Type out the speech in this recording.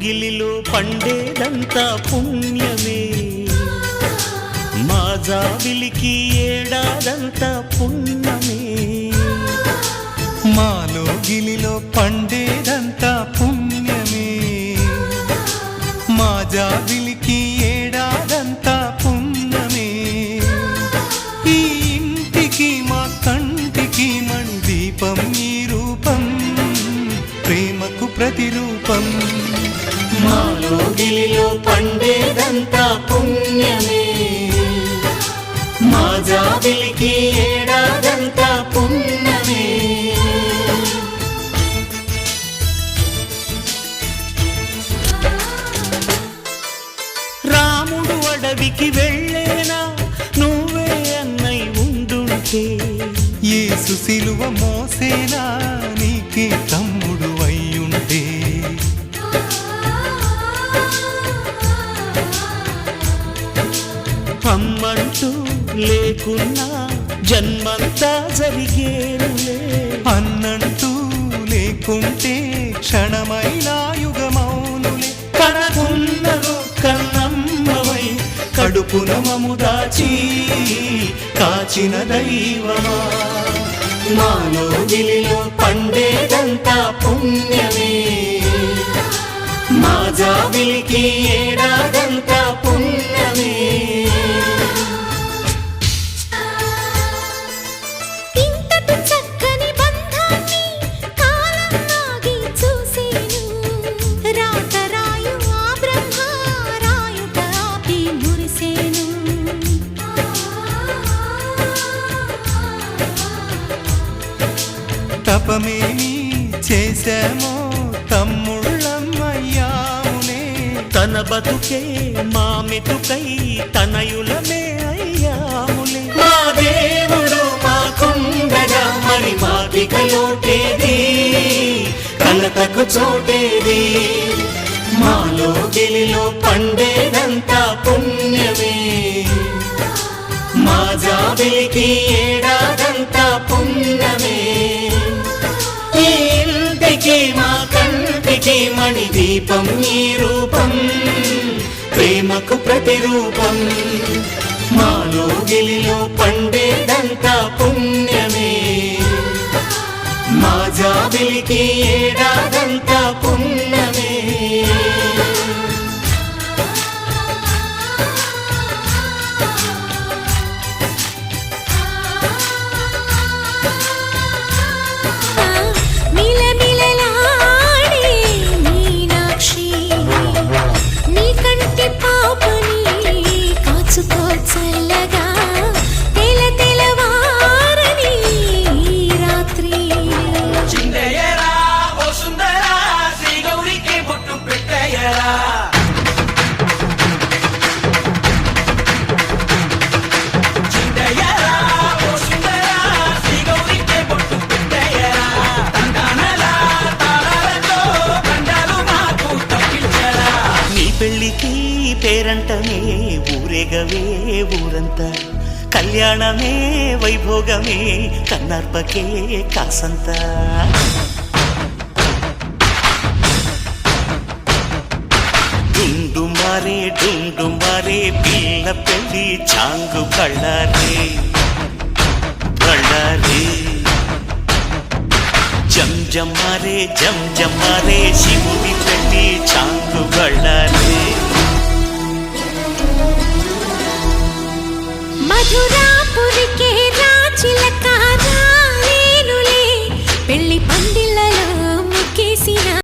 లోగిలిలో పండేదంతా పుణ్యమే, మా జాబిలికి ఏడాదంతా పుణ్యమే. మాలో గిలిలో పండేదంతా పుణ్యమే, మా జాబిలికి ఏడాదంతా పుణ్యమే. ఈ ఇంటికి మా కంటికి మణి దీపం ఈ రూపం, ప్రేమకు ప్రతిరూపం. మాలో గిలిలో పండేదంతా పుణ్యమే, మా జాబిలికి ఏడాదంతా పుణ్యమే. రాముడు అడవికి వెళ్ళేనా నువ్వే అన్నై ఉండుంటే, యేసు సిలువ మోసేనా నీకే తమ్ముడు అయ్యుంటే. అమ్మంటూ లేకున్నా జన్మంతా జరిగేనులే, అన్నంటూ లేకుంటే క్షణమైనా యుగమౌనులే. కనకున్నదో కన్నమ్మవై కడుపున మము దాచి కాచిన దైవమా. మాలో గిలిలో పండేదంతా పుణ్యమే, మా జాబిలికి ఏడాదంతా పుణ్యమే. ఇంతటి చక్కని బంధాన్ని కాలం ఆగి చూసేను, రాత రాయు ఆ బ్రహ్మ రాయుట ఆపి మురిసేను. తపమేమి చేశామో తమ్ముళ్ళమ్మయ్యామునే, తన బతుకే మా మెతుకై తనయులమే అయ్యాములే. మా దేవుడు మాకుండగా మరి మాకిక లోటేది, కలతకు చోటేది. మాలో గిలిలో పండేదంతా పుణ్యమే, మా జాబిలికి ఏడాదంతా పుణ్యమే. ఈ ఇంటికి మా కంటికి మణి దీపం ఈ రూపం, ప్రేమకు ప్రతిరూపం. మాలో గిలిలో పండేదంతా పుణ్యమే, మా జాబిలికి ఏడాదంతా పుణ్యమే. మిలమిలలాడే మీనాక్షి, నీ కంటి పాపని కాచుకో చల్లగా, తెల తెలవారని రాత్రి. చిందయ్యరా ఓ సుందరా, శ్రీ గౌరికి బొట్టు పెట్టయ్యరా. చిందయ్యరా ఓ సుందరా, శ్రీ గౌరికి బొట్టు పెట్టయ్యరా. తండానలా తాళాలతో దండాలు మాకు తప్పించరా. నీ పెళ్ళికి పేరంటమే ఊరేగవే ఊరంతా, కళ్యాణమే వైభోగమే కన్నార్పకే కాసంతా. డుండు మారే పిల్ల పెళ్ళి చాంగు కళ్ళారే కళ్ళారే. జం మారే శివుడి పెళ్ళి చాంగు కళ్ళారే. మధురాపురికే రాచిలక